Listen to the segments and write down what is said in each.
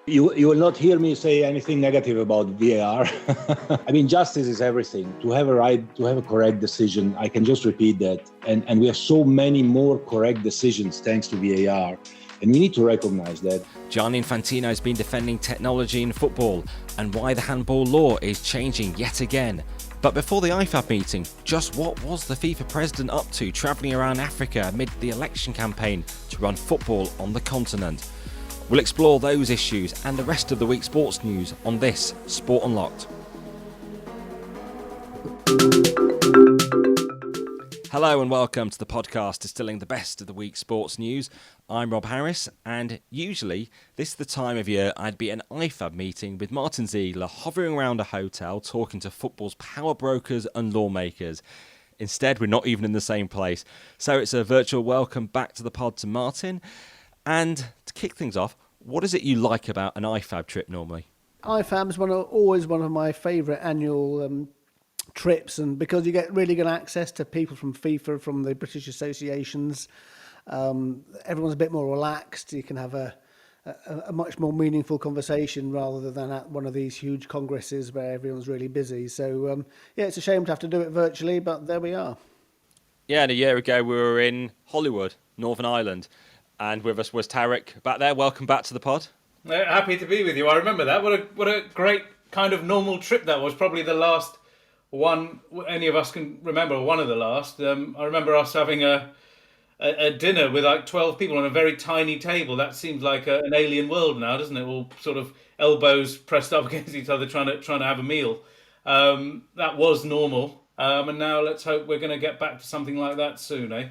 You will not hear me say anything negative about VAR. I mean, justice is everything. To have a correct decision, I can just repeat that. And we have so many more correct decisions thanks to VAR. And we need to recognize that. Gianni Infantino has been defending technology in football and why the handball law is changing yet again. But before the IFAB meeting, just what was the FIFA president up to travelling around Africa amid the election campaign to run football on the continent? We'll explore those issues and the rest of the week's sports news on this Sport Unlocked. Hello and welcome to the podcast distilling the best of the week's sports news. I'm Rob Harris, and usually this is the time of year I'd be at an IFAB meeting with Martyn Ziegler hovering around a hotel talking to football's power brokers and lawmakers. Instead, we're not even in the same place. So it's a virtual welcome back to the pod to Martyn. And to kick things off, what is it you like about an IFAB trip normally? IFAB is always one of my favourite annual trips, and because you get really good access to people from FIFA, from the British associations, everyone's a bit more relaxed. You can have a much more meaningful conversation rather than at one of these huge congresses where everyone's really busy. So, it's a shame to have to do it virtually, but there we are. Yeah, and a year ago we were in Hollywood, Northern Ireland. And with us was Tariq back there. Welcome back to the pod. Happy to be with you. I remember that. What a great kind of normal trip that was. Probably the last one any of us can remember, or one of the last. I remember us having a dinner with like 12 people on a very tiny table. That seems like an alien world now, doesn't it? All sort of elbows pressed up against each other, trying to have a meal. That was normal. And now let's hope we're going to get back to something like that soon, eh?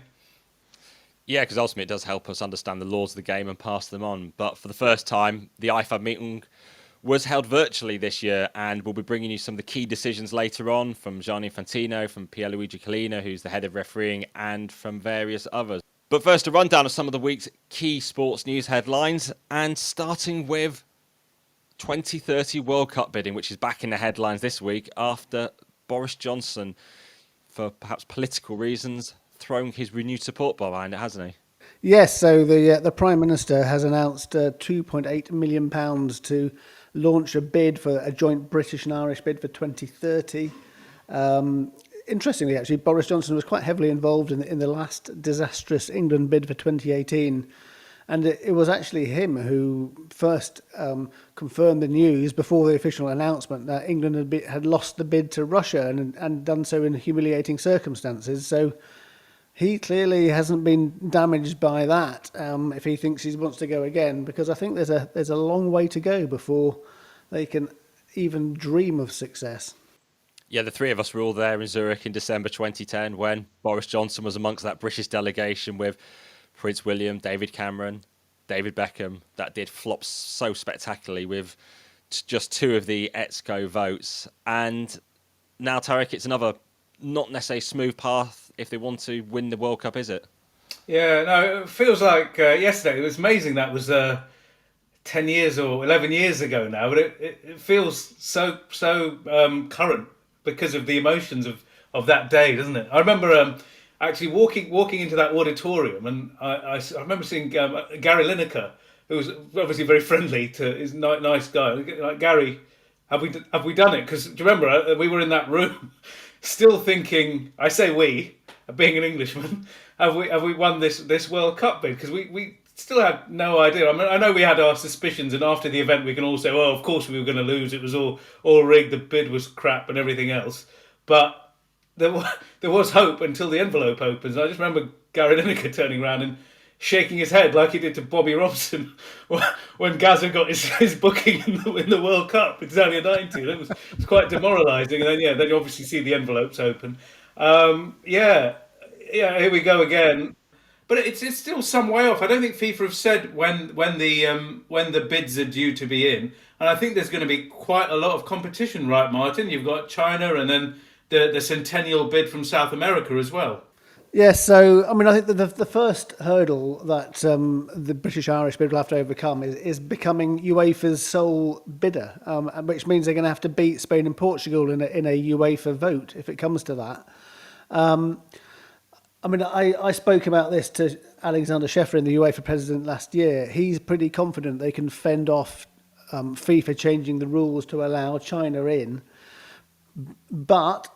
Yeah, because ultimately it does help us understand the laws of the game and pass them on. But for the first time, the IFAB meeting was held virtually this year, and we'll be bringing you some of the key decisions later on from Gianni Infantino, from Pierluigi Collina, who's the head of refereeing, and from various others. But first, a rundown of some of the week's key sports news headlines, and starting with 2030 World Cup bidding, which is back in the headlines this week after Boris Johnson, for perhaps political reasons, throwing his renewed support behind it, hasn't he? Yes, so the Prime Minister has announced £2.8 million to launch a bid for a joint British and Irish bid for 2030. Interestingly, actually, Boris Johnson was quite heavily involved in the last disastrous England bid for 2018. And it was actually him who first confirmed the news before the official announcement that England had lost the bid to Russia and done so in humiliating circumstances. So he clearly hasn't been damaged by that if he thinks he wants to go again, because I think there's a long way to go before they can even dream of success. Yeah, the three of us were all there in Zurich in December 2010 when Boris Johnson was amongst that British delegation with Prince William, David Cameron, David Beckham. That did flop so spectacularly with just two of the ETSCO votes. And now, Tariq, it's another not necessarily smooth path if they want to win the World Cup, is it? Yeah, no, it feels like yesterday. It was amazing. That was 10 years or 11 years ago now, but it feels so current because of the emotions of that day, doesn't it? I remember actually walking into that auditorium, and I remember seeing Gary Lineker, who was obviously very friendly to his nice guy. Like, Gary, have we done it? Because do you remember we were in that room, still thinking. I say we, being an Englishman, have we won this World Cup bid? Because we still had no idea. I mean, I know we had our suspicions, and after the event, we can all say, well, of course we were going to lose. It was all rigged. The bid was crap and everything else. But there was hope until the envelope opens. I just remember Gary Lineker turning around and shaking his head like he did to Bobby Robson when Gaza got his booking in the World Cup in Italia 90. It was quite demoralising. And then you obviously see the envelopes open. Here we go again. But it's still some way off. I don't think FIFA have said when the bids are due to be in. And I think there's going to be quite a lot of competition, right, Martyn? You've got China and then the centennial bid from South America as well. Yes, so I mean, I think the first hurdle that the British-Irish bid will have to overcome is becoming UEFA's sole bidder, which means they're going to have to beat Spain and Portugal in a UEFA vote if it comes to that. I mean, I spoke about this to Alexander Sheffer, the UEFA president, last year. He's pretty confident they can fend off FIFA changing the rules to allow China in. But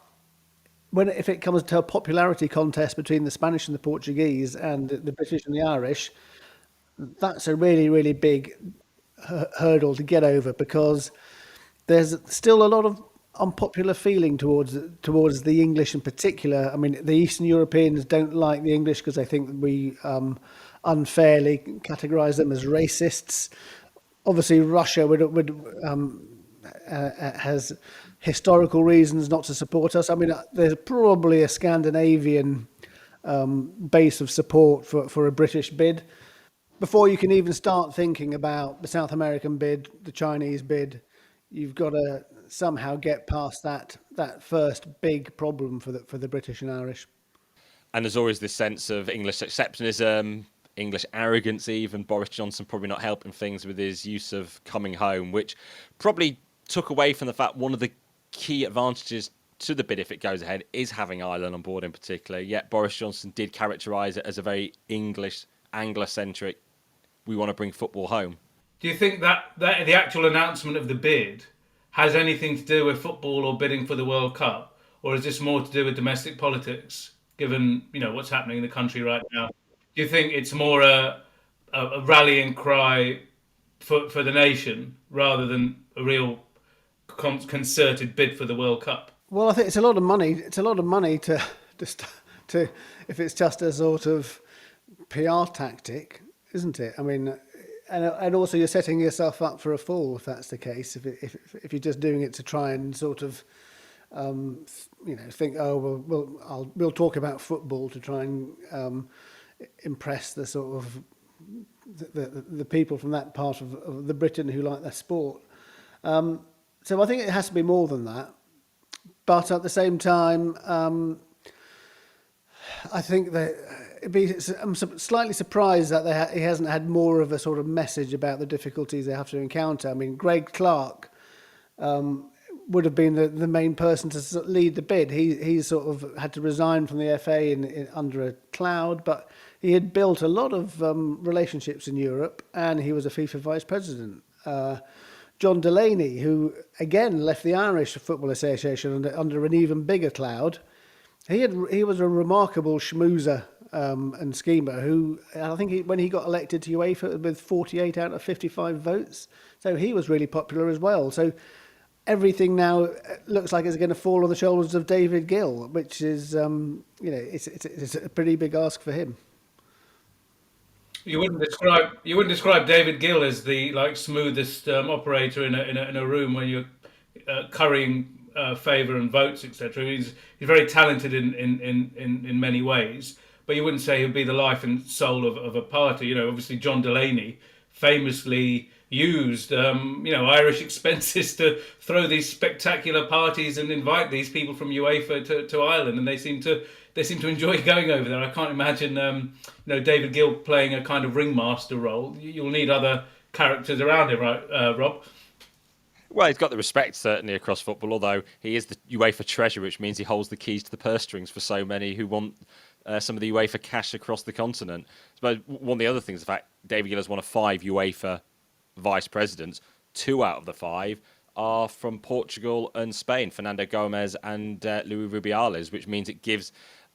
if it comes to a popularity contest between the Spanish and the Portuguese and the British and the Irish, that's a really, really big hurdle to get over, because there's still a lot of unpopular feeling towards the English in particular. I mean, the Eastern Europeans don't like the English because they think we unfairly categorise them as racists. Obviously, Russia has historical reasons not to support us. I mean, there's probably a Scandinavian base of support for a British bid. Before you can even start thinking about the South American bid, the Chinese bid, you've got to somehow get past that first big problem for the British and Irish. And there's always this sense of English exceptionism, English arrogance even. Boris Johnson probably not helping things with his use of coming home, which probably took away from the fact one of the key advantages to the bid, if it goes ahead, is having Ireland on board in particular. Yet Boris Johnson did characterise it as a very English, Anglo-centric, we want to bring football home. Do you think that the actual announcement of the bid has anything to do with football or bidding for the World Cup? Or is this more to do with domestic politics, given what's happening in the country right now? Do you think it's more a rallying cry for the nation rather than a real concerted bid for the World Cup? Well, I think it's a lot of money. It's a lot of money to if it's just a sort of PR tactic, isn't it? I mean, and also you're setting yourself up for a fall if that's the case. If you're just doing it to try and sort of think, oh well, we'll talk about football to try and impress the sort of the people from that part of the Britain who like their sport. So I think it has to be more than that. But at the same time, I think that I'm slightly surprised that he hasn't had more of a sort of message about the difficulties they have to encounter. I mean, Greg Clark would have been the main person to lead the bid. He sort of had to resign from the FA under a cloud, but he had built a lot of relationships in Europe, and he was a FIFA vice president. John Delaney, who again left the Irish Football Association under an even bigger cloud, he was a remarkable schmoozer and schemer who, I think when he got elected to UEFA with 48 out of 55 votes, so he was really popular as well. So everything now looks like it's going to fall on the shoulders of David Gill, which is it's a pretty big ask for him. You wouldn't describe David Gill as the smoothest operator in a room when you're currying favour and votes, etc. He's very talented in many ways, but you wouldn't say he'd be the life and soul of a party. Obviously John Delaney famously used Irish expenses to throw these spectacular parties and invite these people from UEFA to Ireland, and they seem to enjoy going over there. I can't imagine David Gill playing a kind of ringmaster role. You'll need other characters around him, right, Rob? Well, he's got the respect certainly across football, although he is the UEFA treasurer, which means he holds the keys to the purse strings for so many who want some of the UEFA cash across the continent. But one of the other things, the fact David Gill is one of 5 UEFA vice presidents. 2 out of the 5 are from Portugal and Spain, Fernando Gomez and Luis Rubiales, which means it gives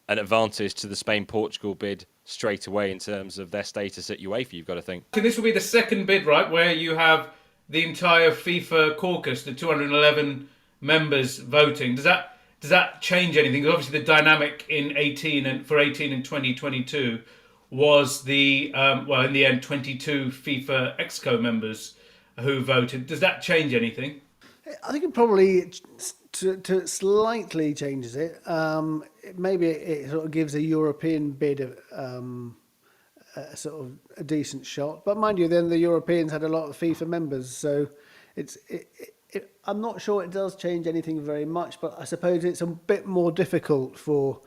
an advantage to the Spain-Portugal bid straight away in terms of their status at UEFA, you've got to think. So this will be the second bid, right, where you have the entire FIFA caucus, the 211 members voting. Does that change anything? Because obviously the dynamic in 18 and 2022 was the in the end 22 FIFA Exco members who voted. Does that change anything? I think it probably to slightly changes it. Maybe it sort of gives a European bid a sort of a decent shot. But mind you, then the Europeans had a lot of FIFA members, so I'm not sure it does change anything very much. But I suppose it's a bit more difficult for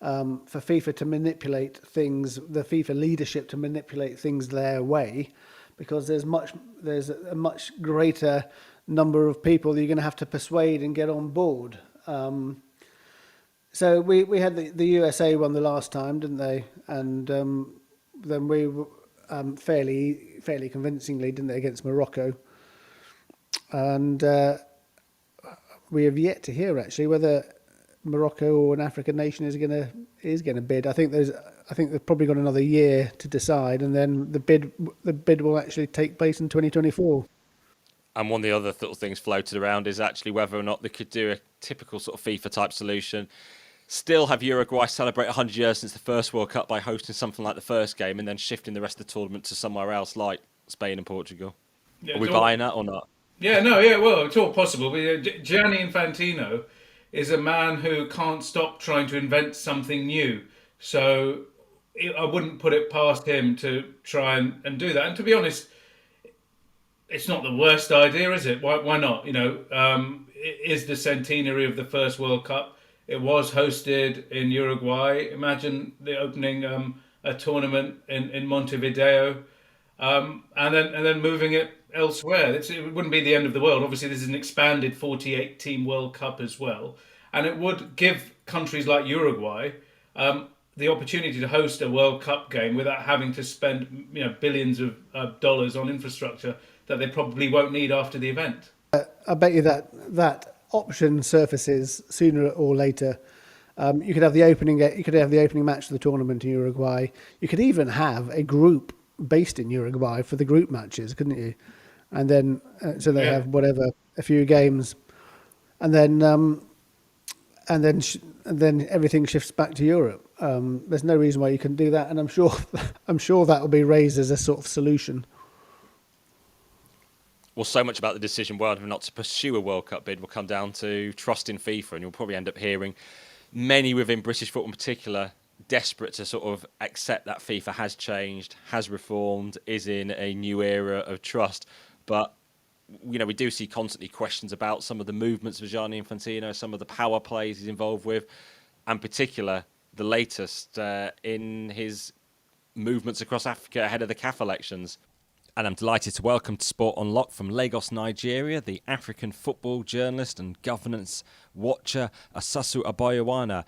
FIFA to manipulate things, the FIFA leadership to manipulate things their way, because there's a much greater number of people that you're going to have to persuade and get on board. So we had the USA won the last time, didn't they? And then we fairly convincingly, didn't they, against Morocco? And we have yet to hear actually whether Morocco or an African nation is going to bid. I think they've probably got another year to decide, and then the bid will actually take place in 2024. And one of the other little things floated around is actually whether or not they could do a typical sort of FIFA type solution. Still have Uruguay celebrate 100 years since the first World Cup by hosting something like the first game and then shifting the rest of the tournament to somewhere else like Spain and Portugal. Yeah, Are we buying that or not? Yeah, no, yeah, well, it's all possible. But Gianni Infantino is a man who can't stop trying to invent something new. So I wouldn't put it past him to try and do that. And to be honest, it's not the worst idea, is it? Why not? You know, it is the centenary of the first World Cup. It was hosted in Uruguay. Imagine the opening a tournament in Montevideo, and then moving it elsewhere. It wouldn't be the end of the world. Obviously, this is an expanded 48-team World Cup as well, and it would give countries like Uruguay the opportunity to host a World Cup game without having to spend billions of dollars on infrastructure that they probably won't need after the event. I bet you that option surfaces sooner or later. You could have the opening match of the tournament in Uruguay. You could even have a group based in Uruguay for the group matches, couldn't you? And then so they have a few games, and then everything shifts back to Europe. There's no reason why you couldn't do that, and I'm sure that will be raised as a sort of solution. Well, so much about the decision whether or not to pursue a World Cup bid will come down to trust in FIFA, and you'll probably end up hearing many within British football in particular desperate to sort of accept that FIFA has changed, has reformed, is in a new era of trust. But we do see constantly questions about some of the movements of Gianni Infantino, some of the power plays he's involved with, and in particular the latest in his movements across Africa ahead of the CAF elections. And I'm delighted to welcome to Sport Unlocked from Lagos, Nigeria, the African football journalist and governance watcher, Osasu Obayiuwana.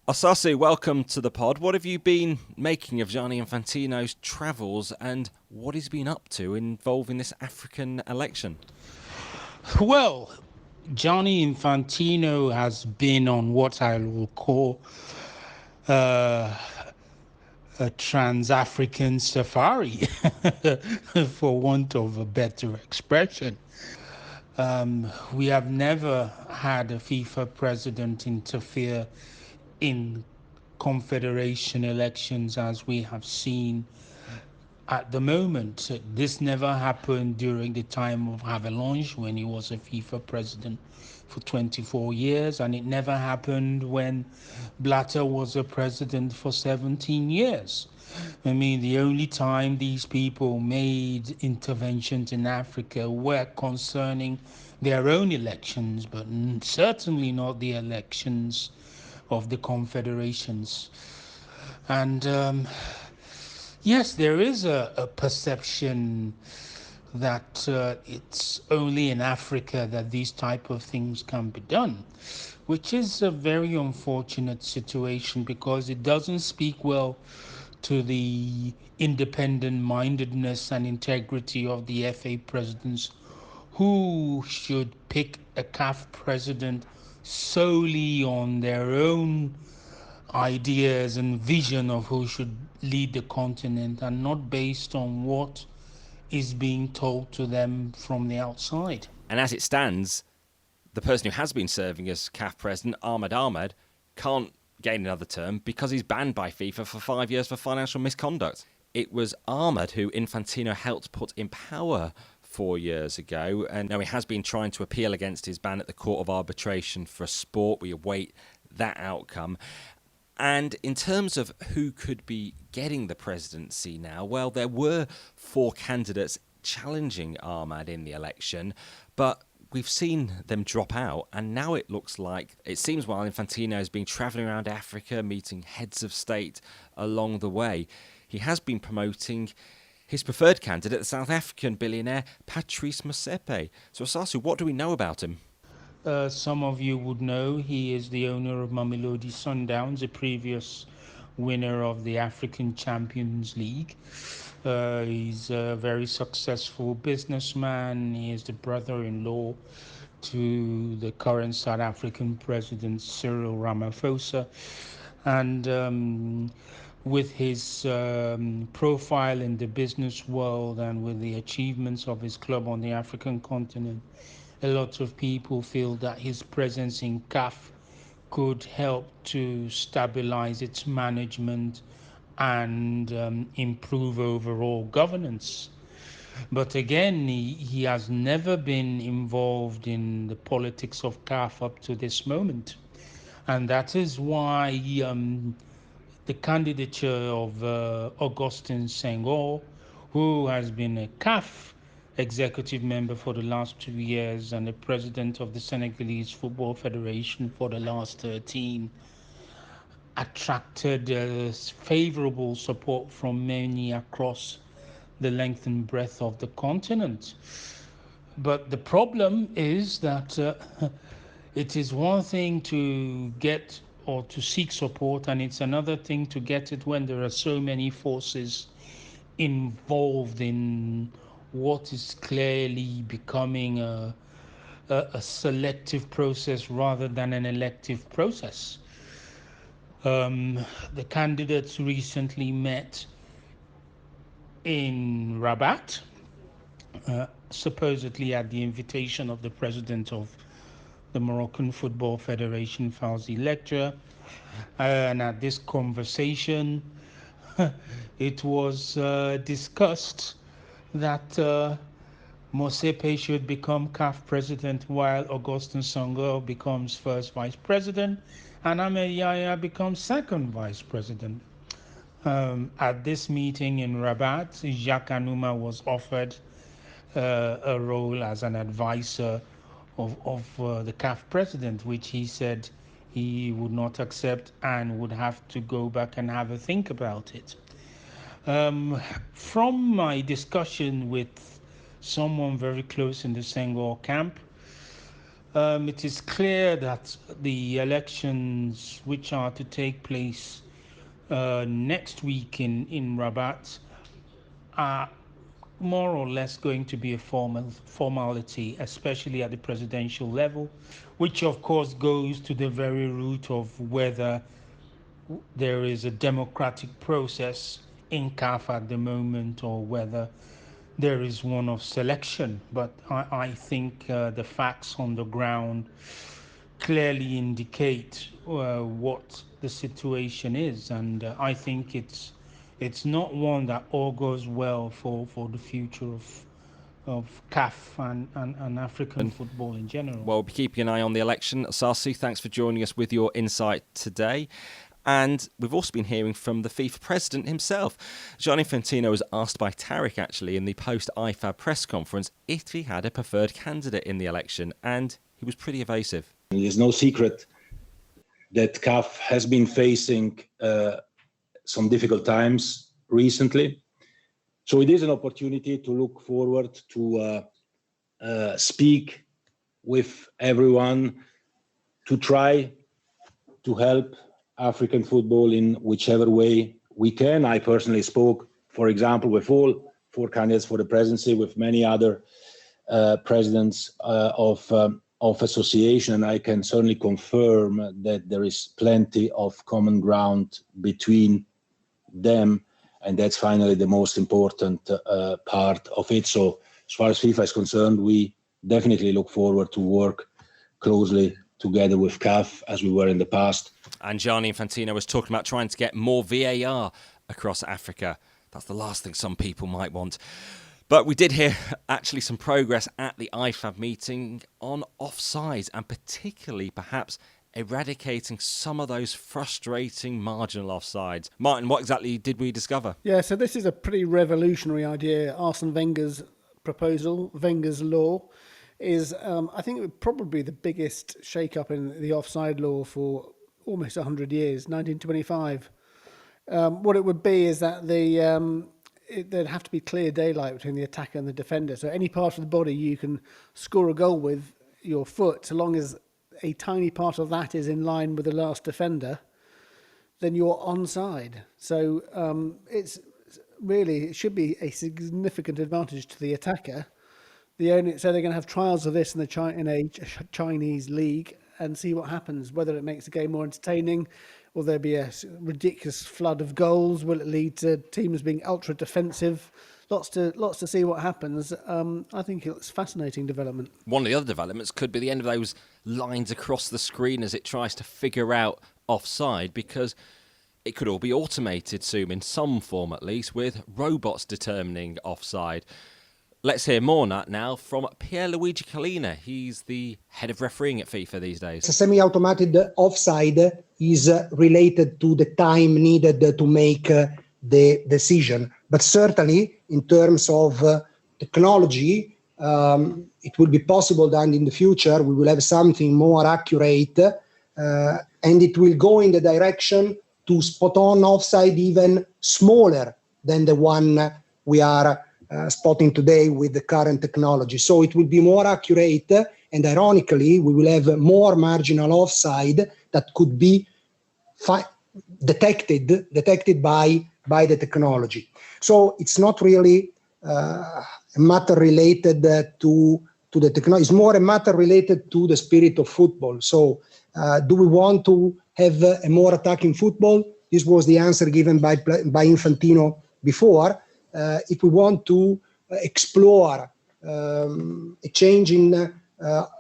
Osasu, welcome to the pod. What have you been making of Gianni Infantino's travels, and what he's been up to involving this African election? Well, Gianni Infantino has been on what I will call a trans-African safari, for want of a better expression. We have never had a FIFA president interfere in confederation elections as we have seen at the moment. This never happened during the time of Havelange when he was a FIFA president for 24 years, and it never happened when Blatter was a president for 17 years. I mean, the only time these people made interventions in Africa were concerning their own elections, but certainly not the elections of the confederations. And yes, there is a perception that it's only in Africa that these type of things can be done, which is a very unfortunate situation because it doesn't speak well to the independent-mindedness and integrity of the FA presidents, who should pick a CAF president solely on their own ideas and vision of who should lead the continent and not based on what is being told to them from the outside. And as it stands, the person who has been serving as CAF president, Ahmed, can't gain another term because he's banned by FIFA for 5 years for financial misconduct. It was Ahmed who Infantino helped put in power 4 years ago, and now he has been trying to appeal against his ban at the Court of Arbitration for Sport. We await that outcome. And in terms of who could be getting the presidency now, well, there were 4 candidates challenging Ahmed in the election, but we've seen them drop out, and now it seems while Infantino has been travelling around Africa, meeting heads of state along the way, he has been promoting his preferred candidate, the South African billionaire Patrice Motsepe. So, Osasu, what do we know about him? Some of you would know he is the owner of Mamelodi Sundowns, a previous winner of the African Champions League. He's a very successful businessman. He is the brother-in-law to the current South African president, Cyril Ramaphosa. And with his profile in the business world and with the achievements of his club on the African continent, a lot of people feel that his presence in CAF could help to stabilize its management and improve overall governance. But again, he has never been involved in the politics of CAF up to this moment. And that is why the candidature of Augustin Senghor, who has been a CAF executive member for the last 2 years and the president of the Senegalese Football Federation for the last 13, attracted favorable support from many across the length and breadth of the continent. But the problem is that it is one thing to get or to seek support, and it's another thing to get it when there are so many forces involved in what is clearly becoming a selective process rather than an elective process. The candidates recently met in Rabat, supposedly at the invitation of the president of the Moroccan Football Federation, Fawzi Lecture. And at this conversation, it was discussed that Mosepe should become CAF president while Augustin Senghor becomes first vice president and Ahmed Yahya becomes second vice president. At this meeting in Rabat, Jacques Anouma was offered a role as an advisor of the CAF president, which he said he would not accept and would have to go back and have a think about it. From my discussion with someone very close in the Senghor camp, it is clear that the elections which are to take place next week in Rabat are more or less going to be a formality, especially at the presidential level, which of course goes to the very root of whether there is a democratic process in CAF at the moment or whether there is one of selection. But I think the facts on the ground clearly indicate what the situation is, and I think it's not one that augurs well for the future of CAF and African football in general. Well, we'll be keeping an eye on the election. Osasu, thanks for joining us with your insight today. And we've also been hearing from the FIFA president himself. Gianni Infantino was asked by Tariq, actually, in the post-IFAB press conference if he had a preferred candidate in the election, and he was pretty evasive. There's no secret that CAF has been facing some difficult times recently. So it is an opportunity to look forward to speak with everyone, to try to help African football in whichever way we can. I personally spoke, for example, with all 4 candidates for the presidency, with many other presidents of association, and I can certainly confirm that there is plenty of common ground between them, and that's finally the most important part of it. So as far as FIFA is concerned, we definitely look forward to work closely together with CAF as we were in the past. And Gianni Infantino was talking about trying to get more VAR across Africa. That's the last thing some people might want. But we did hear actually some progress at the IFAB meeting on offsides, and particularly perhaps eradicating some of those frustrating marginal offsides. Martyn, what exactly did we discover? Yeah, so this is a pretty revolutionary idea. Arsene Wenger's proposal, Wenger's law, is, I think, probably the biggest shake-up in the offside law for almost 100 years, 1925. What it would be is that there'd have to be clear daylight between the attacker and the defender. So any part of the body you can score a goal with your foot, so long as a tiny part of that is in line with the last defender, then you're onside. So it should be a significant advantage to the attacker. So they're going to have trials of this in a Chinese league and see what happens, whether it makes the game more entertaining. Will there be a ridiculous flood of goals? Will it lead to teams being ultra defensive? Lots to see what happens. I think it's a fascinating development. One of the other developments could be the end of those lines across the screen as it tries to figure out offside, because it could all be automated soon, in some form at least, with robots determining offside. Let's hear more now from Pierluigi Collina. He's the head of refereeing at FIFA these days. A semi-automated offside is related to the time needed to make the decision. But certainly, in terms of technology, it will be possible that in the future we will have something more accurate, and it will go in the direction to spot on offside even smaller than the one we are spotting today with the current technology. So it will be more accurate, and ironically, we will have more marginal offside that could be detected by the technology. So it's not really a matter related to the technology. It's more a matter related to the spirit of football. So do we want to have a more attacking football? This was the answer given by Infantino before. If we want to explore a change in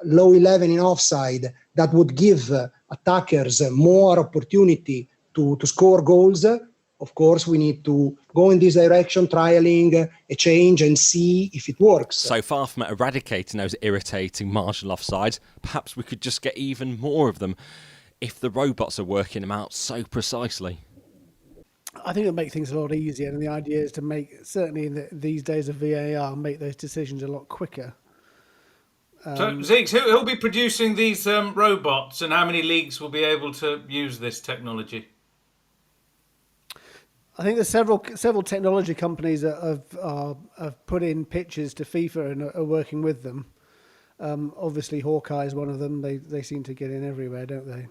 low 11 in offside that would give attackers more opportunity to score goals, of course, we need to go in this direction, trialing a change and see if it works. So far from eradicating those irritating marginal offsides, perhaps we could just get even more of them if the robots are working them out so precisely. I think it'll make things a lot easier, and the idea is to make, certainly in these days of VAR, make those decisions a lot quicker. So, Ziggs, who'll be producing these robots, and how many leagues will be able to use this technology? I think there's several technology companies that have put in pitches to FIFA and are working with them. Obviously, Hawkeye is one of them. They seem to get in everywhere, don't they?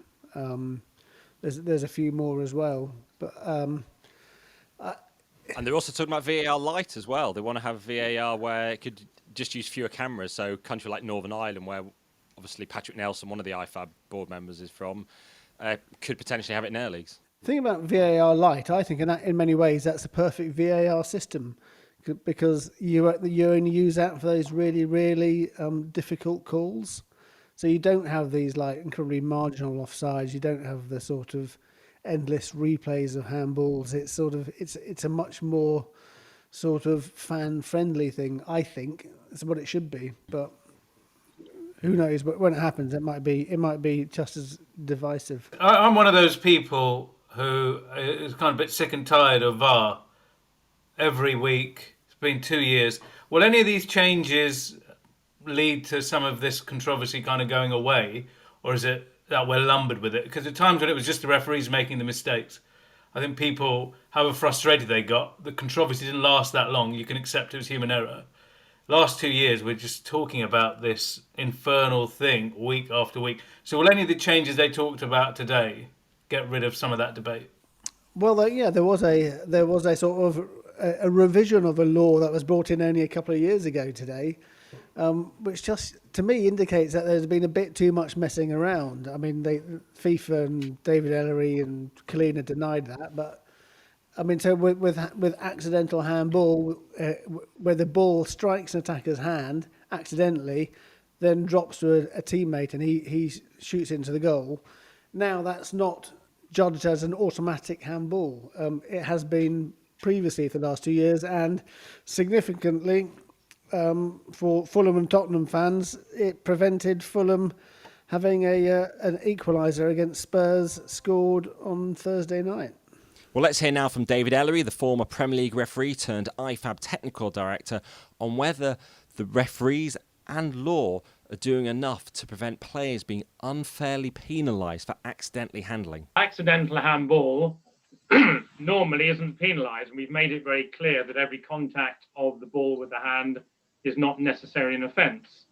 There's a few more as well, but. And they're also talking about VAR Lite as well. They want to have VAR where it could just use fewer cameras. So, a country like Northern Ireland, where obviously Patrick Nelson, one of the IFAB board members, is from, could potentially have it in their leagues. The thing about VAR Lite, I think, in many ways, that's a perfect VAR system, because you only use that for those really, really difficult calls. So you don't have these like incredibly marginal offsides. You don't have the sort of endless replays of handballs. It's a much more sort of fan-friendly thing, I think. It's what it should be, but who knows? But when it happens, it might be just as divisive. I'm one of those people who is kind of a bit sick and tired of VAR. Every week, it's been 2 years. Will any of these changes lead to some of this controversy kind of going away, or is it that we're lumbered with it? Because at times when it was just the referees making the mistakes, I think people, however frustrated they got, the controversy didn't last that long. You can accept it was human error. Last 2 years, we're just talking about this infernal thing week after week. So will any of the changes they talked about today get rid of some of that debate? Well, there was a sort of a revision of a law that was brought in only a couple of years ago today, which just to me indicates that there's been a bit too much messing around. I mean, FIFA and David Elleray and Collina denied that, but I mean, so with accidental handball, where the ball strikes an attacker's hand accidentally, then drops to a teammate and he shoots into the goal. Now that's not judged as an automatic handball. It has been previously for the last 2 years, and significantly for Fulham and Tottenham fans, it prevented Fulham having an equaliser against Spurs scored on Thursday night. Well, let's hear now from David Elleray, the former Premier League referee turned IFAB technical director, on whether the referees and law are doing enough to prevent players being unfairly penalised for accidentally handling. Accidental handball normally isn't penalised, and we've made it very clear that every contact of the ball with the hand is not necessarily an offence.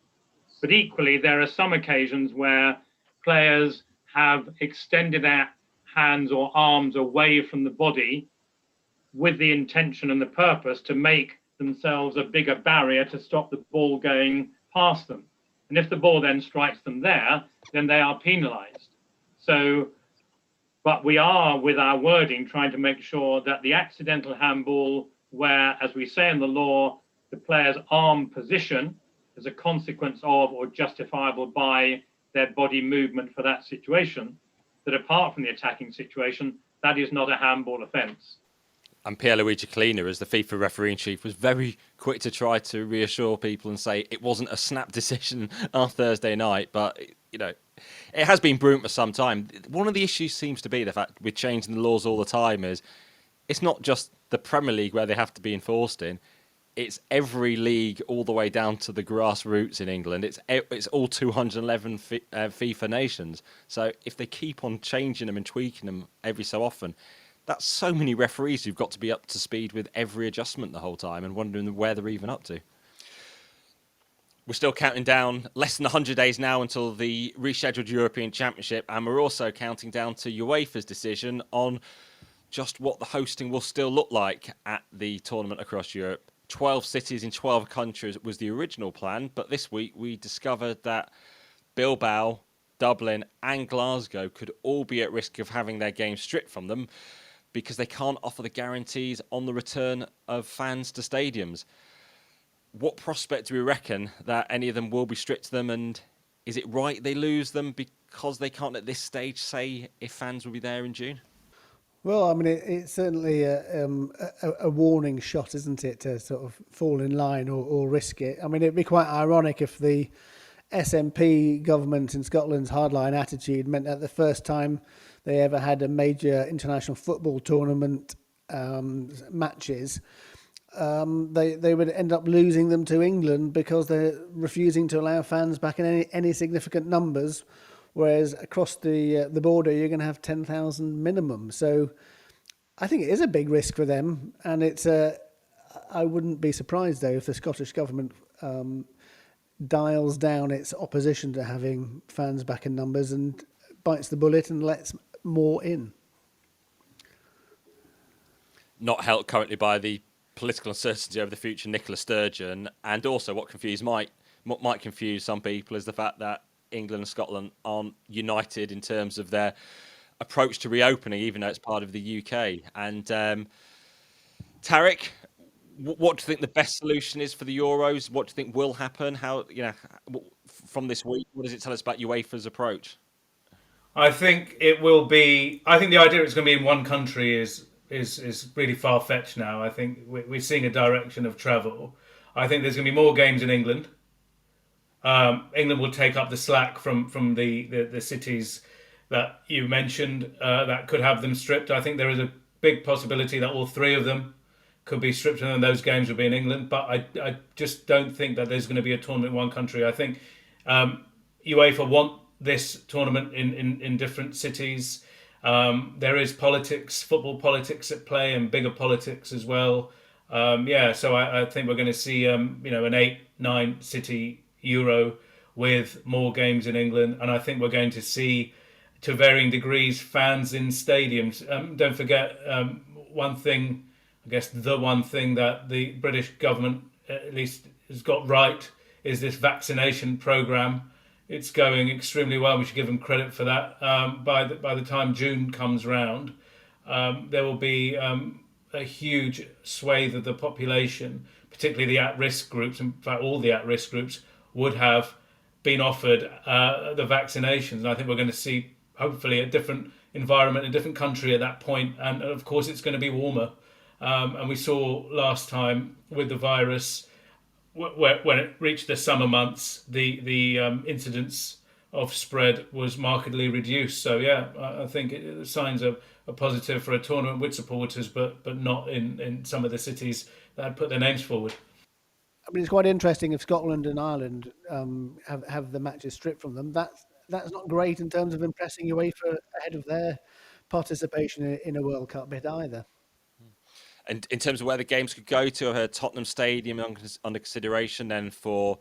But equally, there are some occasions where players have extended that hands or arms away from the body with the intention and the purpose to make themselves a bigger barrier to stop the ball going past them. And if the ball then strikes them there, then they are penalised. So, but we are, with our wording, trying to make sure that the accidental handball, where, as we say in the law, the player's arm position is a consequence of or justifiable by their body movement for that situation, that apart from the attacking situation, that is not a handball offence. And Pierluigi Collina, as the FIFA referee-in-chief, was very quick to try to reassure people and say it wasn't a snap decision on Thursday night, but, you know, it has been brewing for some time. One of the issues seems to be the fact we're changing the laws all the time is it's not just the Premier League where they have to be enforced in. It's every league all the way down to the grassroots in England. It's all 211 FIFA nations. So if they keep on changing them and tweaking them every so often, that's so many referees who've got to be up to speed with every adjustment the whole time and wondering where they're even up to. We're still counting down less than 100 days now until the rescheduled European Championship, and we're also counting down to UEFA's decision on just what the hosting will still look like at the tournament across Europe. 12 cities in 12 countries was the original plan, but this week we discovered that Bilbao, Dublin and Glasgow could all be at risk of having their games stripped from them because they can't offer the guarantees on the return of fans to stadiums. What prospect do we reckon that any of them will be stripped to them, and is it right they lose them because they can't at this stage say if fans will be there in June? Well, I mean, it's certainly a warning shot, isn't it, to sort of fall in line or risk it. I mean, it'd be quite ironic if the SNP government in Scotland's hardline attitude meant that the first time they ever had a major international football tournament matches, they would end up losing them to England because they're refusing to allow fans back in any significant numbers. Whereas across the border, you're going to have 10,000 minimum. So I think it is a big risk for them. And I wouldn't be surprised, though, if the Scottish government dials down its opposition to having fans back in numbers and bites the bullet and lets more in. Not helped currently by the political uncertainty over the future Nicola Sturgeon, and also what might confuse some people is the fact that England and Scotland aren't united in terms of their approach to reopening, even though it's part of the UK. And Tariq, what do you think the best solution is for the Euros? What do you think will happen? How, from this week, what does it tell us about UEFA's approach? I think it will be. I think the idea it's going to be in one country is really far fetched now. I think we're seeing a direction of travel. I think there's going to be more games in England. England will take up the slack from the cities that you mentioned that could have them stripped. I think there is a big possibility that all three of them could be stripped, and then those games will be in England. But I just don't think that there's going to be a tournament in one country. I think UEFA want this tournament in different cities. There is politics, football politics at play, and bigger politics as well. So I think we're going to see an 8-9 city Euro with more games in England, and I think we're going to see, to varying degrees, fans in stadiums. Don't forget one thing, I guess the one thing that the British government at least has got right is this vaccination programme. It's going extremely well. We should give them credit for that. By the time June comes round, there will be a huge swathe of the population, particularly the at-risk groups, in fact all the at-risk groups, would have been offered the vaccinations. And I think we're going to see, hopefully, a different environment, a different country at that point. And of course, it's going to be warmer. And we saw last time with the virus, when it reached the summer months, the incidence of spread was markedly reduced. So, I think the signs are positive for a tournament with supporters, but not in some of the cities that had put their names forward. I mean, it's quite interesting if Scotland and Ireland have the matches stripped from them. That's not great in terms of impressing UEFA ahead of their participation in a World Cup bid either. And in terms of where the games could go to, I heard Tottenham Stadium under consideration then for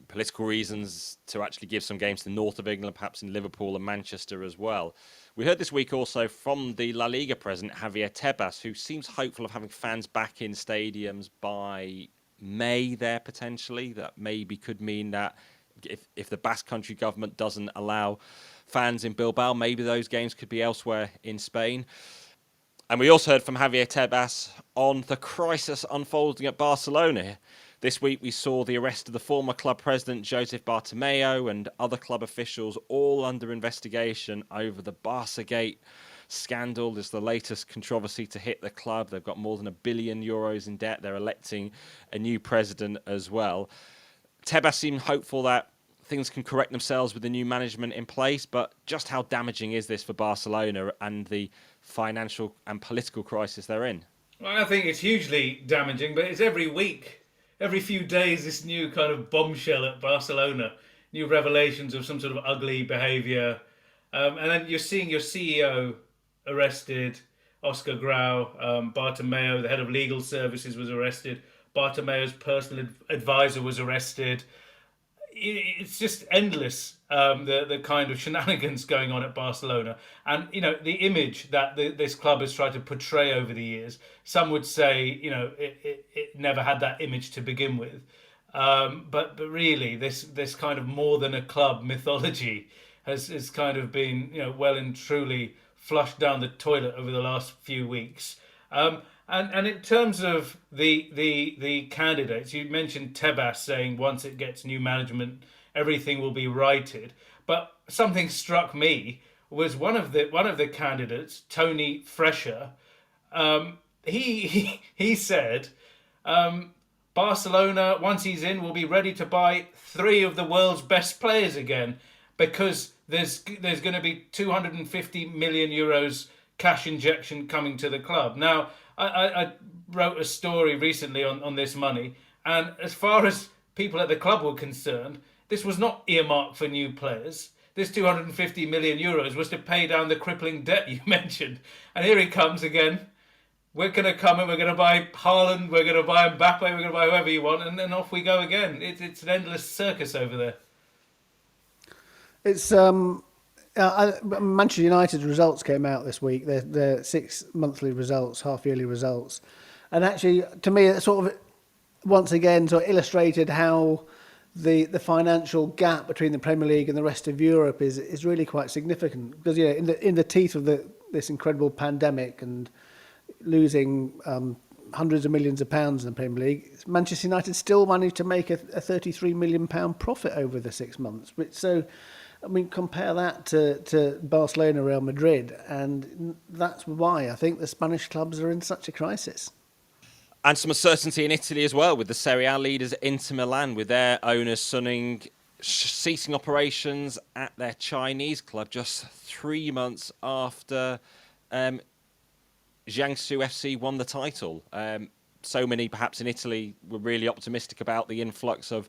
political reasons to actually give some games to the north of England, perhaps in Liverpool and Manchester as well. We heard this week also from the La Liga president, Javier Tebas, who seems hopeful of having fans back in stadiums by May there potentially. That maybe could mean that if the Basque Country government doesn't allow fans in Bilbao, maybe those games could be elsewhere in Spain. And we also heard from Javier Tebas on the crisis unfolding at Barcelona. This week we saw the arrest of the former club president Josep Bartomeu and other club officials, all under investigation over the Barçagate scandal. This is the latest controversy to hit the club. They've got more than €1 billion in debt. They're electing a new president as well. Tebas seemed hopeful that things can correct themselves with the new management in place, but just how damaging is this for Barcelona and the financial and political crisis they're in? Well, I think it's hugely damaging, but it's every week, every few days, this new kind of bombshell at Barcelona, new revelations of some sort of ugly behaviour. And then you're seeing your CEO arrested, Oscar Grau, Bartomeu, the head of legal services, was arrested. Bartomeu's personal advisor was arrested. It's just endless, the kind of shenanigans going on at Barcelona. And, you know, the image that this club has tried to portray over the years, some would say, you know, it never had that image to begin with. But really, this kind of more than a club mythology has kind of been, you know, well and truly flushed down the toilet over the last few weeks. And in terms of the candidates, you mentioned Tebas saying once it gets new management, everything will be righted. But something struck me was one of the candidates, Tony Fresher. He said Barcelona, once he's in, will be ready to buy 3 of the world's best players again, because there's going to be €250 million cash injection coming to the club. Now, I wrote a story recently on this money, and as far as people at the club were concerned, this was not earmarked for new players. This €250 million was to pay down the crippling debt you mentioned. And here he comes again. We're going to come and we're going to buy Haaland, we're going to buy Mbappe, we're going to buy whoever you want, and then off we go again. It's an endless circus over there. It's Manchester United's results came out this week. Their 6 monthly results, half-yearly results, and actually, to me, it sort of once again sort of illustrated how the financial gap between the Premier League and the rest of Europe is really quite significant. Because in the teeth of this incredible pandemic and losing hundreds of millions of pounds in the Premier League, Manchester United still managed to make a £33 million profit over the 6 months. So, I mean, compare that to Barcelona, Real Madrid, and that's why I think the Spanish clubs are in such a crisis. And some uncertainty in Italy as well, with the Serie A leaders Inter Milan, with their owners Suning ceasing operations at their Chinese club just 3 months after Jiangsu FC won the title. So many, perhaps in Italy, were really optimistic about the influx of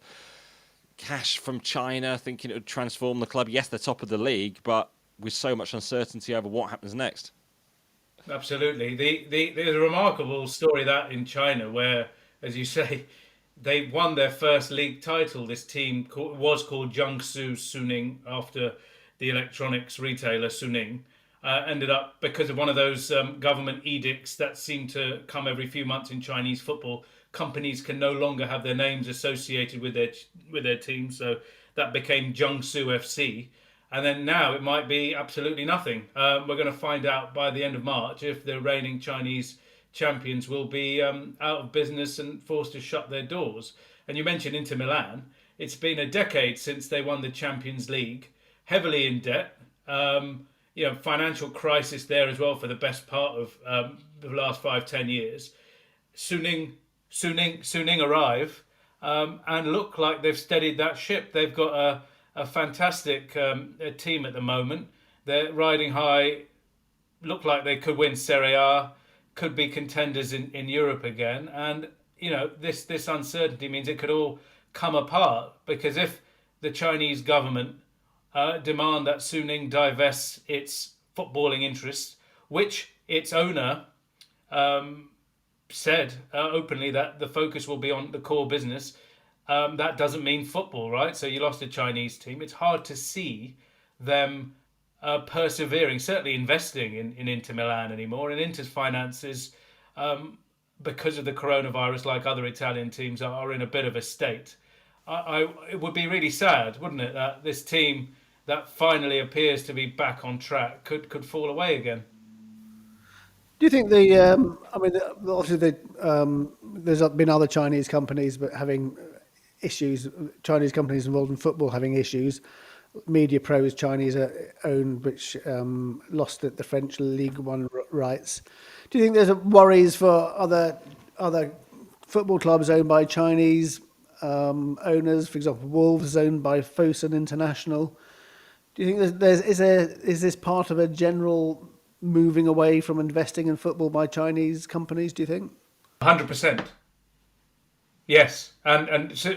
cash from China, thinking it would transform the club. Yes, they're top of the league, but with so much uncertainty over what happens next. Absolutely. There's a remarkable story that in China where, as you say, they won their first league title. This team was called Jiangsu Suning, after the electronics retailer Suning. Ended up, because of one of those government edicts that seem to come every few months in Chinese football, companies can no longer have their names associated with their team. So that became Jiangsu FC. And then now it might be absolutely nothing. We're going to find out by the end of March if the reigning Chinese champions will be out of business and forced to shut their doors. And you mentioned Inter Milan. It's been a decade since they won the Champions League, heavily in debt. Financial crisis there as well for the best part of the last 5-10 years. Suning arrive and look like they've steadied that ship. They've got a fantastic team at the moment. They're riding high, look like they could win Serie A, could be contenders in Europe again. And, you know, this uncertainty means it could all come apart, because if the Chinese government demand that Suning divests its footballing interests, which its owner said openly that the focus will be on the core business, that doesn't mean football, right? So you lost a Chinese team. It's hard to see them persevering, certainly investing in Inter Milan anymore. And Inter's finances, because of the coronavirus, like other Italian teams, are in a bit of a state. It would be really sad, wouldn't it, that this team that finally appears to be back on track could fall away again. Do you think obviously there's been other Chinese companies but having issues, Chinese companies involved in football having issues. Media Pro is Chinese owned, which lost the French League One rights. Do you think there's worries for other football clubs owned by Chinese owners? For example, Wolves is owned by Fosun International. Do you think is this part of a general moving away from investing in football by Chinese companies? Do you think? 100%. Yes, and so,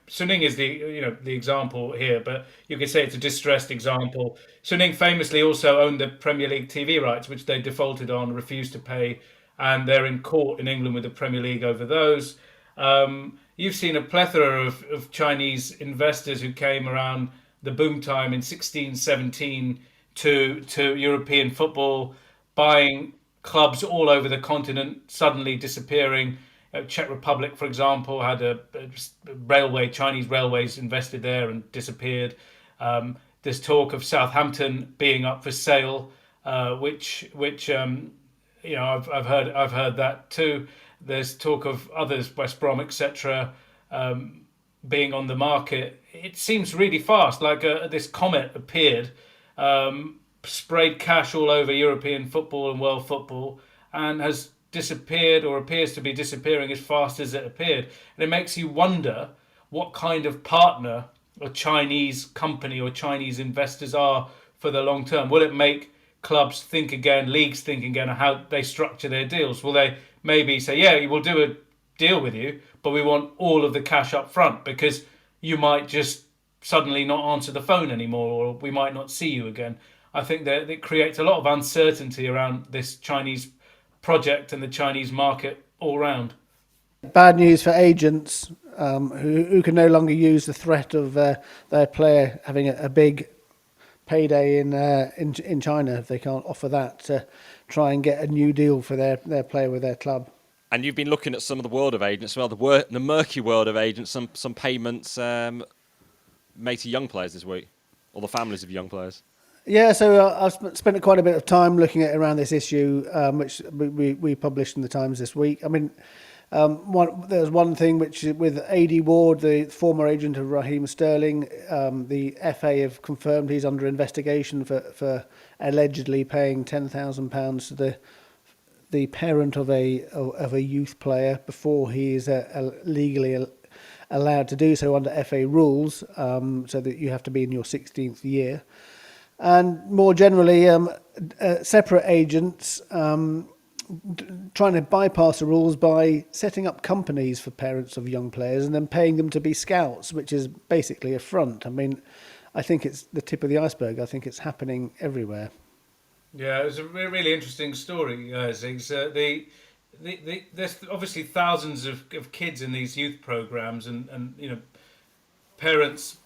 Suning is the example here, but you could say it's a distressed example. Suning famously also owned the Premier League TV rights, which they defaulted on, refused to pay, and they're in court in England with the Premier League over those. You've seen a plethora of Chinese investors who came around the boom time in 16, 17 to European football, buying clubs all over the continent, suddenly disappearing. Czech Republic, for example, had a railway, Chinese railways invested there and disappeared. There's talk of Southampton being up for sale, which I've heard that too. There's talk of others, West Brom, etc., being on the market. It seems really fast, like this comet appeared, sprayed cash all over European football and world football, and has disappeared or appears to be disappearing as fast as it appeared. And it makes you wonder what kind of partner a Chinese company or Chinese investors are for the long term. Will it make clubs think again, leagues think again, how they structure their deals? Will they maybe say, yeah, we'll do a deal with you, but we want all of the cash up front because you might just suddenly not answer the phone anymore, or we might not see you again. I think that it creates a lot of uncertainty around this Chinese project and the Chinese market all round. Bad news for agents who can no longer use the threat of their player having a big payday in China if they can't offer that to try and get a new deal for their player with their club. And you've been looking at some of the world of agents, well, the murky world of agents, some payments made to young players this week, or the families of young players. Yeah, so I've spent quite a bit of time looking at around this issue, which we published in the Times this week. I mean, there's one thing which with A.D. Ward, the former agent of Raheem Sterling, the FA have confirmed he's under investigation for allegedly paying £10,000 to the parent of a youth player before he is legally allowed to do so under FA rules, so that you have to be in your 16th year. And more generally, separate agents trying to bypass the rules by setting up companies for parents of young players and then paying them to be scouts, which is basically a front. I mean, I think it's the tip of the iceberg. I think it's happening everywhere. Yeah, it was a really interesting story, Ziggs. There's obviously thousands of kids in these youth programs, and parents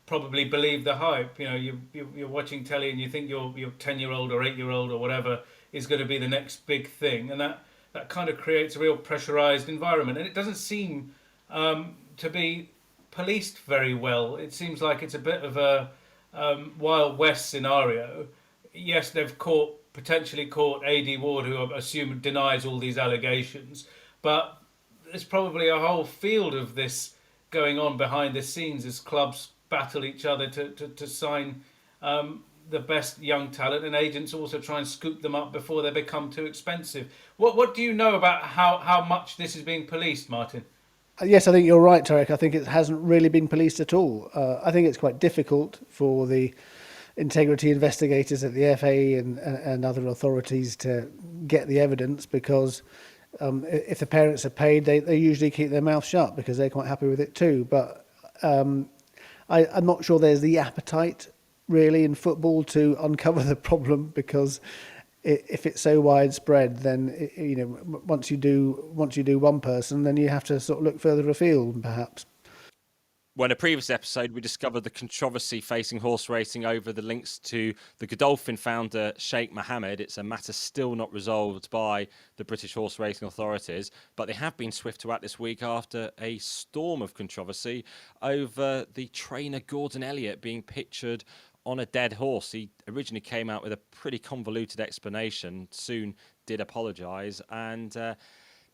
probably believe the hype. You're watching telly and you think your 10-year-old or 8-year-old or whatever is going to be the next big thing, and that kind of creates a real pressurized environment, and it doesn't seem to be policed very well. It seems like it's a bit of a Wild West scenario. Yes, they've potentially caught A.D. Ward, who I assume denies all these allegations, but there's probably a whole field of this going on behind the scenes as clubs battle each other to sign the best young talent, and agents also try and scoop them up before they become too expensive. What do you know about how much this is being policed, Martyn? Yes, I think you're right, Tariq. I think it hasn't really been policed at all. I think it's quite difficult for the integrity investigators at the FA and other authorities to get the evidence, because if the parents are paid, they usually keep their mouth shut because they're quite happy with it too. But I'm not sure there's the appetite really in football to uncover the problem, because if it's so widespread, then once you do one person, then you have to sort of look further afield, perhaps. Well, in a previous episode, we discovered the controversy facing horse racing over the links to the Godolphin founder, Sheikh Mohammed. It's a matter still not resolved by the British horse racing authorities, but they have been swift to act this week after a storm of controversy over the trainer Gordon Elliott being pictured on a dead horse. He originally came out with a pretty convoluted explanation, soon did apologise, and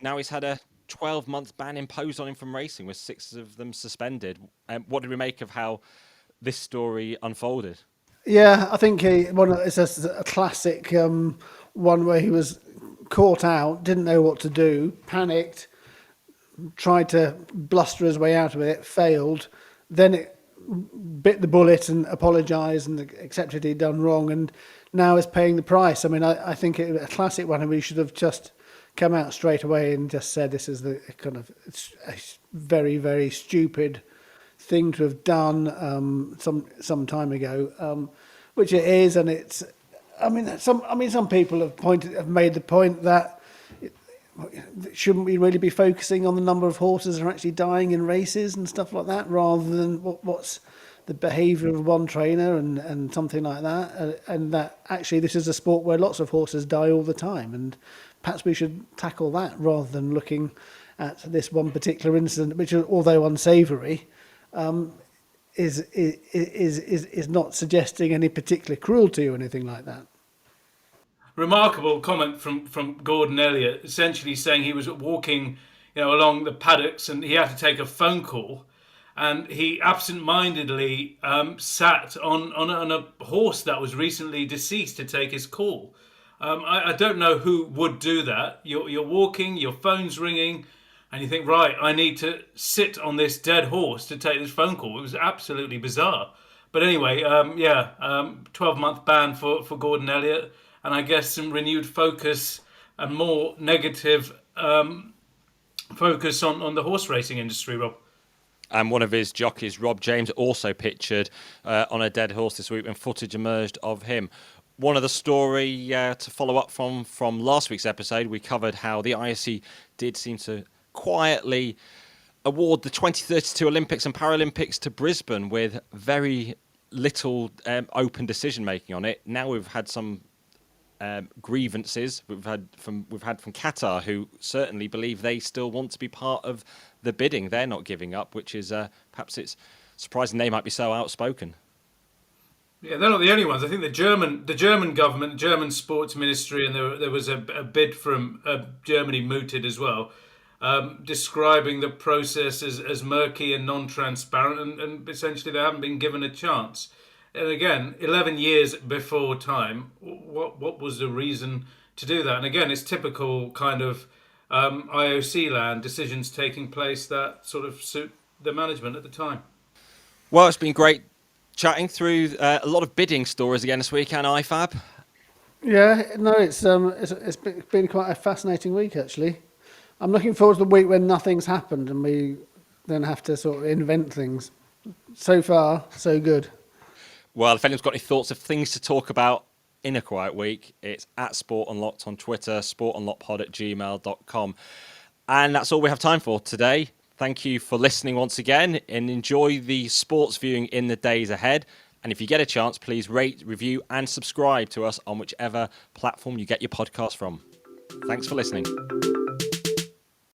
now he's had a 12-month ban imposed on him from racing, with 6 of them suspended. What did we make of how this story unfolded? Yeah, I think it's a classic one where he was caught out, didn't know what to do, panicked, tried to bluster his way out of it, failed, then it bit the bullet and apologised and accepted he'd done wrong, and now is paying the price. I mean, I think it was a classic one, and we should have just come out straight away and just said this is the kind of a very, very stupid thing to have done some time ago, which it is, and it's. Some people have made the point that shouldn't we really be focusing on the number of horses that are actually dying in races and stuff like that, rather than what's the behaviour of one trainer and something like that, and that actually this is a sport where lots of horses die all the time, and perhaps we should tackle that rather than looking at this one particular incident, which, although unsavoury, is not suggesting any particular cruelty or anything like that. Remarkable comment from Gordon Elliott, essentially saying he was walking, along the paddocks and he had to take a phone call, and he absent-mindedly sat on a horse that was recently deceased to take his call. I don't know who would do that. You're walking, your phone's ringing, and you think, right, I need to sit on this dead horse to take this phone call. It was absolutely bizarre. But anyway, 12-month ban for Gordon Elliott, and I guess some renewed focus and more negative focus on the horse racing industry, Rob. And one of his jockeys, Rob James, also pictured on a dead horse this week when footage emerged of him. One of the story to follow up from last week's episode, we covered how the IOC did seem to quietly award the 2032 Olympics and Paralympics to Brisbane with very little open decision making on it. Now we've had some grievances we've had from Qatar, who certainly believe they still want to be part of the bidding. They're not giving up, which is perhaps it's surprising they might be so outspoken. Yeah, they're not the only ones. I think the German government, German sports ministry, and there was a bid from Germany mooted as well, describing the process as murky and non-transparent, and essentially they haven't been given a chance. And again, 11 years before time, what was the reason to do that? And again, it's typical kind of IOC land, decisions taking place that sort of suit the management at the time. Well, it's been great chatting through a lot of bidding stories again this week, and IFAB. Yeah, no, it's been quite a fascinating week, actually. I'm looking forward to the week when nothing's happened and we then have to sort of invent things. So far, so good. Well, if anyone's got any thoughts of things to talk about in a quiet week, it's at Sport Unlocked on Twitter, sportunlockedpod@gmail.com. And that's all we have time for today. Thank you for listening once again, and enjoy the sports viewing in the days ahead. And if you get a chance, please rate, review and subscribe to us on whichever platform you get your podcast from. Thanks for listening.